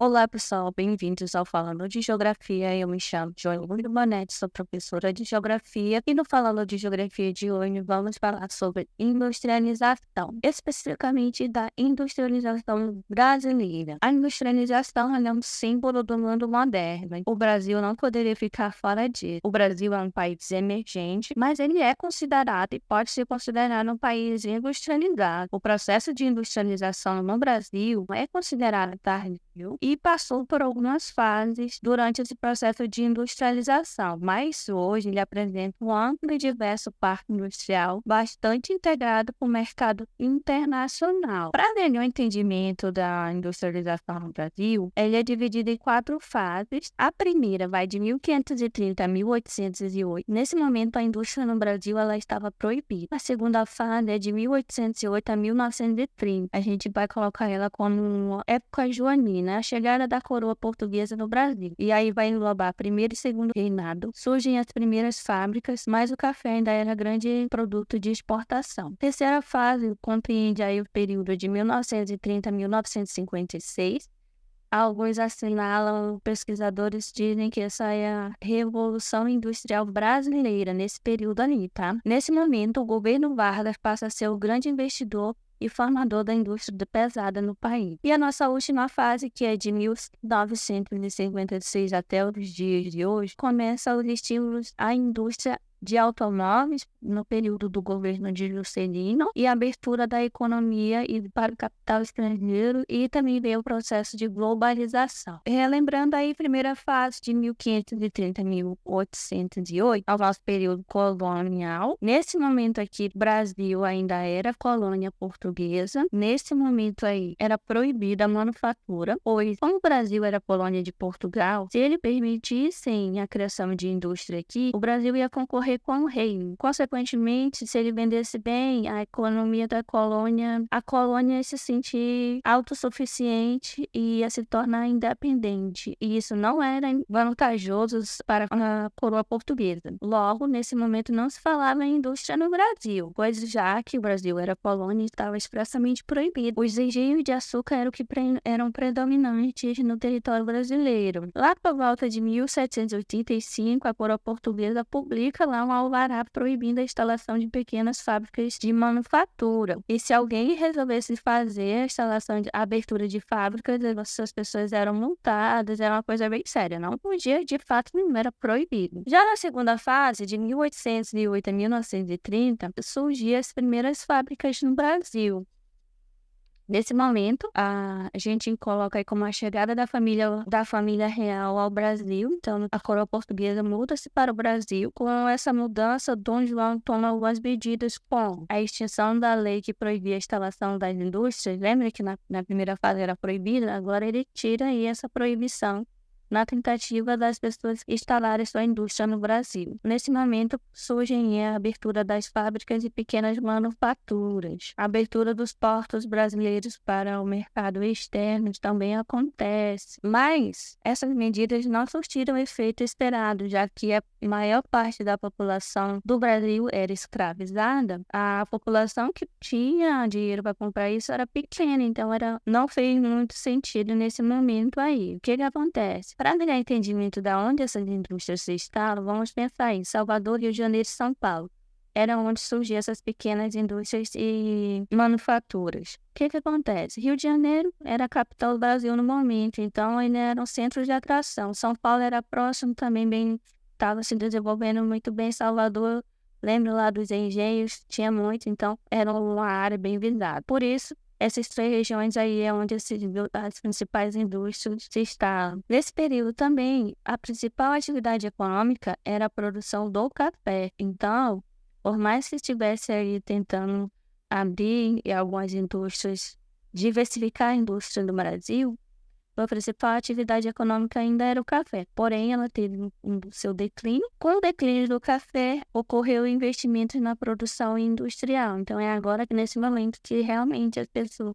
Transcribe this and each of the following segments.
Olá, pessoal, bem-vindos ao Falando de Geografia. Eu me chamo Joelma Bonetti, sou professora de Geografia e no Falando de Geografia de hoje vamos falar sobre industrialização, especificamente da industrialização brasileira. A industrialização é um símbolo do mundo moderno. O Brasil não poderia ficar fora disso. O Brasil é um país emergente, mas ele é considerado e pode ser considerado um país industrializado. O processo de industrialização no Brasil é considerado tardio e passou por algumas fases durante esse processo de industrialização, mas hoje ele apresenta um amplo e diverso parque industrial bastante integrado com o mercado internacional. Para melhor entendimento da industrialização no Brasil, ele é dividido em 4 fases. A primeira vai de 1530 a 1808. Nesse momento, a indústria no Brasil ela estava proibida. A segunda fase é de 1808 a 1930. A gente vai colocar ela como uma época joanina, a chegada da coroa portuguesa no Brasil. E aí vai englobar primeiro e segundo reinado. Surgem as primeiras fábricas, mas o café ainda era grande produto de exportação. Terceira fase compreende aí o período de 1930 a 1956. Alguns assinalam, pesquisadores dizem que essa é a Revolução Industrial Brasileira, nesse período ali, tá? Nesse momento, o governo Vargas passa a ser o grande investidor e formador da indústria pesada no país. E a nossa última fase, que é de 1956 até os dias de hoje, começa os estímulos à indústria de automóveis no período do governo de Juscelino e a abertura da economia e para o capital estrangeiro e também veio o processo de globalização. Relembrando aí a primeira fase de 1530 a 1808, ao nosso período colonial. Nesse momento aqui, o Brasil ainda era colônia portuguesa. Nesse momento aí, era proibida a manufatura, pois como o Brasil era colônia de Portugal, se ele permitissem a criação de indústria aqui, o Brasil ia concorrer com o reino. Consequentemente, se ele vendesse bem a economia da colônia, a colônia ia se sentir autossuficiente e ia se tornar independente. E isso não era vantajoso para a coroa portuguesa. Logo, nesse momento, não se falava em indústria no Brasil, pois já que o Brasil era colônia, estava expressamente proibido. Os engenhos de açúcar eram eram predominantes no território brasileiro. Lá por volta de 1785, a coroa portuguesa publica lá um alvará proibindo a instalação de pequenas fábricas de manufatura. E se alguém resolvesse fazer a instalação de abertura de fábricas, essas pessoas eram multadas, era uma coisa bem séria. Não podia, de fato, não era proibido. Já na segunda fase, de 1808 a 1930, surgiam as primeiras fábricas no Brasil. Nesse momento, a gente coloca aí como a chegada da família real ao Brasil. Então, a coroa portuguesa muda-se para o Brasil. Com essa mudança, Dom João toma algumas medidas como a extinção da lei que proibia a instalação das indústrias. Lembra que na primeira fase era proibida? Agora ele tira aí essa proibição na tentativa das pessoas instalarem sua indústria no Brasil. Nesse momento, surge a abertura das fábricas e pequenas manufaturas. A abertura dos portos brasileiros para o mercado externo também acontece. Mas essas medidas não surtiram o efeito esperado, já que a maior parte da população do Brasil era escravizada. A população que tinha dinheiro para comprar isso era pequena, então não fez muito sentido nesse momento aí. O que acontece? Para melhor entendimento de onde essas indústrias se instalam, vamos pensar em Salvador, Rio de Janeiro e São Paulo. Era onde surgiam essas pequenas indústrias e manufaturas. O que acontece? Rio de Janeiro era a capital do Brasil no momento, então ele era um centro de atração. São Paulo era próximo também, estava se desenvolvendo muito bem. Salvador, lembra lá dos engenhos, tinha muito, então era uma área bem visada. Por isso, essas 3 regiões aí é onde as principais indústrias se instalam. Nesse período também, a principal atividade econômica era a produção do café. Então, por mais que estivesse aí tentando abrir algumas indústrias, diversificar a indústria no Brasil, a principal atividade econômica ainda era o café. Porém, ela teve seu declínio. Com o declínio do café, ocorreu investimento na produção industrial. Então, é agora que, nesse momento, que realmente as pessoas,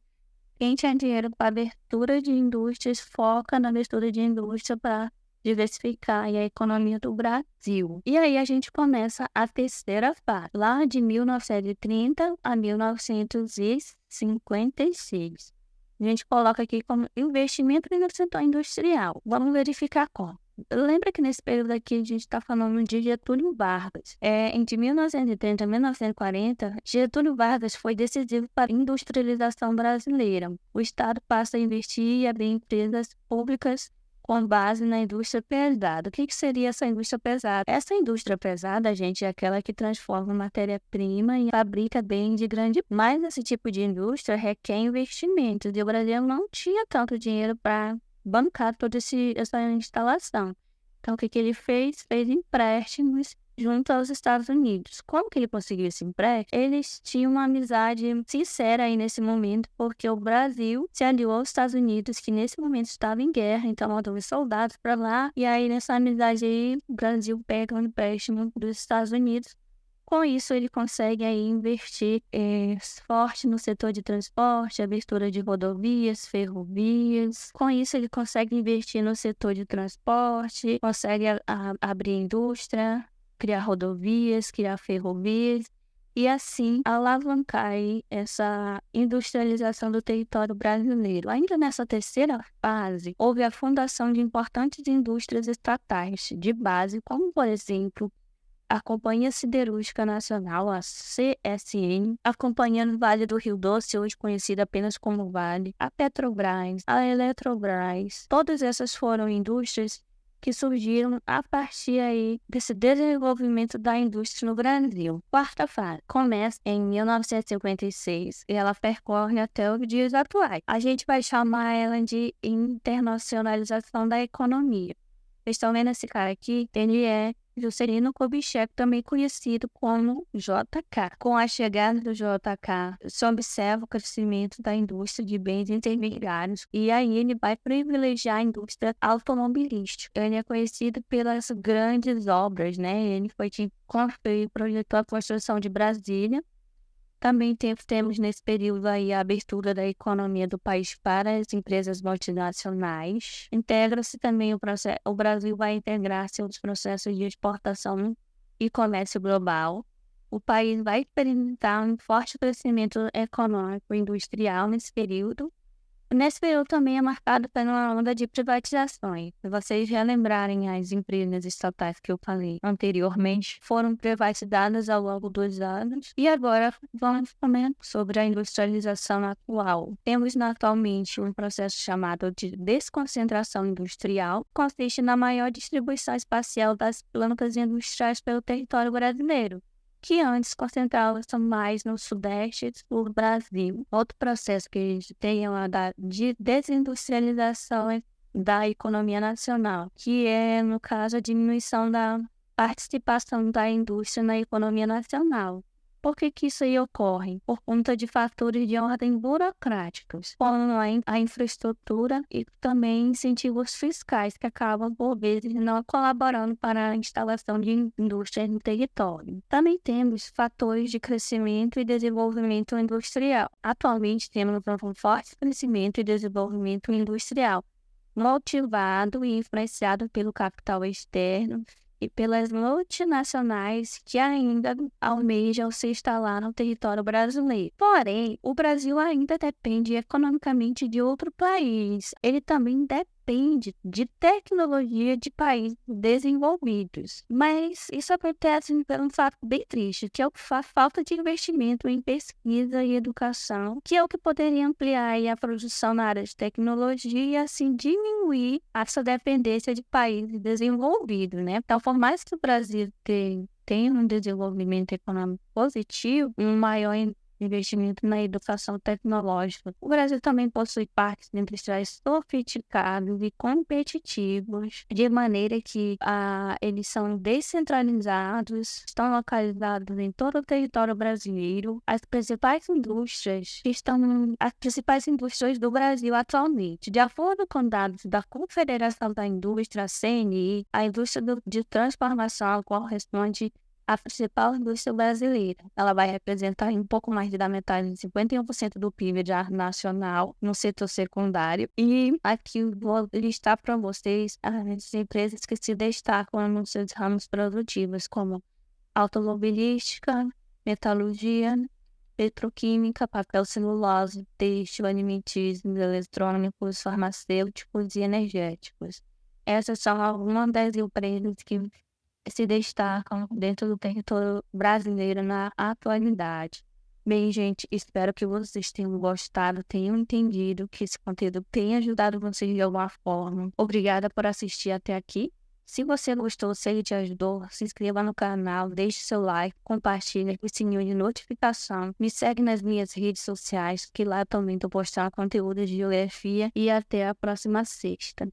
quem tinha dinheiro para abertura de indústrias, foca na abertura de indústria para diversificar a economia do Brasil. E aí a gente começa a terceira fase, lá de 1930 a 1956. A gente coloca aqui como investimento no setor industrial. Vamos verificar como. Lembra que nesse período aqui a gente está falando de Getúlio Vargas. Entre 1930 e 1940, Getúlio Vargas foi decisivo para a industrialização brasileira. O Estado passa a investir e abrir empresas públicas com base na indústria pesada. O que seria essa indústria pesada? Essa indústria pesada, gente, é aquela que transforma matéria-prima e fabrica bens de grande... Mas esse tipo de indústria requer investimentos e o Brasil não tinha tanto dinheiro para bancar toda essa instalação. Então, o que ele fez? Fez empréstimos junto aos Estados Unidos. Como que ele conseguiu esse empréstimo? Eles tinham uma amizade sincera aí nesse momento, porque o Brasil se aliou aos Estados Unidos, que nesse momento estava em guerra, então mandou os soldados para lá, e aí nessa amizade aí, o Brasil pega um empréstimo dos Estados Unidos. Com isso, ele consegue aí investir forte no setor de transporte, abertura de rodovias, ferrovias. Com isso, ele consegue investir no setor de transporte, consegue abrir indústria, criar rodovias, criar ferrovias e assim alavancar aí essa industrialização do território brasileiro. Ainda nessa terceira fase, houve a fundação de importantes indústrias estatais de base, como por exemplo a Companhia Siderúrgica Nacional, a CSN, a Companhia do Vale do Rio Doce, hoje conhecida apenas como Vale, a Petrobras, a Eletrobras. Todas essas foram indústrias que surgiram a partir aí desse desenvolvimento da indústria no Brasil. Quarta fase começa em 1956 e ela percorre até os dias atuais. A gente vai chamar ela de internacionalização da economia. Vocês estão vendo esse cara aqui? Ele é Juscelino Kubitschek, também conhecido como JK. Com a chegada do JK, se observa o crescimento da indústria de bens intermediários e aí ele vai privilegiar a indústria automobilística. Ele é conhecido pelas grandes obras, né? Ele foi quem construiu e projetou a construção de Brasília. Também temos nesse período aí a abertura da economia do país para as empresas multinacionais. Integra-se também o Brasil vai integrar-se aos processos de exportação e comércio global. O país vai experimentar um forte crescimento econômico e industrial nesse período. Nesse período também é marcado por uma onda de privatizações. Se vocês já lembrarem, as empresas estatais que eu falei anteriormente foram privatizadas ao longo dos anos. E agora vamos comentar sobre a industrialização atual. Temos atualmente um processo chamado de desconcentração industrial, que consiste na maior distribuição espacial das plantas industriais pelo território brasileiro, que antes concentrava-se mais no sudeste do Brasil. Outro processo que a gente tem é uma de desindustrialização da economia nacional, que é, no caso, a diminuição da participação da indústria na economia nacional. Por que isso aí ocorre? Por conta de fatores de ordem burocráticos, como a infraestrutura e também incentivos fiscais que acabam, por vezes, não colaborando para a instalação de indústrias no território. Também temos fatores de crescimento e desenvolvimento industrial. Atualmente, temos um forte crescimento e desenvolvimento industrial, motivado e influenciado pelo capital externo e pelas multinacionais que ainda almejam se instalar no território brasileiro. Porém, o Brasil ainda depende economicamente de outro país. Ele também depende de tecnologia de países desenvolvidos. Mas isso acontece por um fato bem triste, que é a falta de investimento em pesquisa e educação, que é o que poderia ampliar aí a produção na área de tecnologia e assim diminuir essa dependência de países desenvolvidos, né? Então, por mais que o Brasil tenha um desenvolvimento econômico positivo, um maior investimento na educação tecnológica, o Brasil também possui parques industriais sofisticados e competitivos, de maneira que eles são descentralizados, estão localizados em todo o território brasileiro. As principais indústrias do Brasil atualmente, de acordo com dados da Confederação da Indústria, CNI, a indústria de transformação corresponde a principal indústria brasileira. Ela vai representar um pouco mais da metade de 51% do PIB nacional no setor secundário. E aqui vou listar para vocês as empresas que se destacam nos seus ramos produtivos, como automobilística, metalurgia, petroquímica, papel celulose, têxtil, alimentícios, eletrônicos, farmacêuticos e energéticos. Essas são algumas das empresas que se destacam dentro do território brasileiro na atualidade. Bem, gente, espero que vocês tenham gostado, tenham entendido, que esse conteúdo tenha ajudado vocês de alguma forma. Obrigada por assistir até aqui. Se você gostou, se ele te ajudou, se inscreva no canal, deixe seu like, compartilhe com o sininho de notificação. Me segue nas minhas redes sociais, que lá também estou postando conteúdo de geografia. E até a próxima sexta.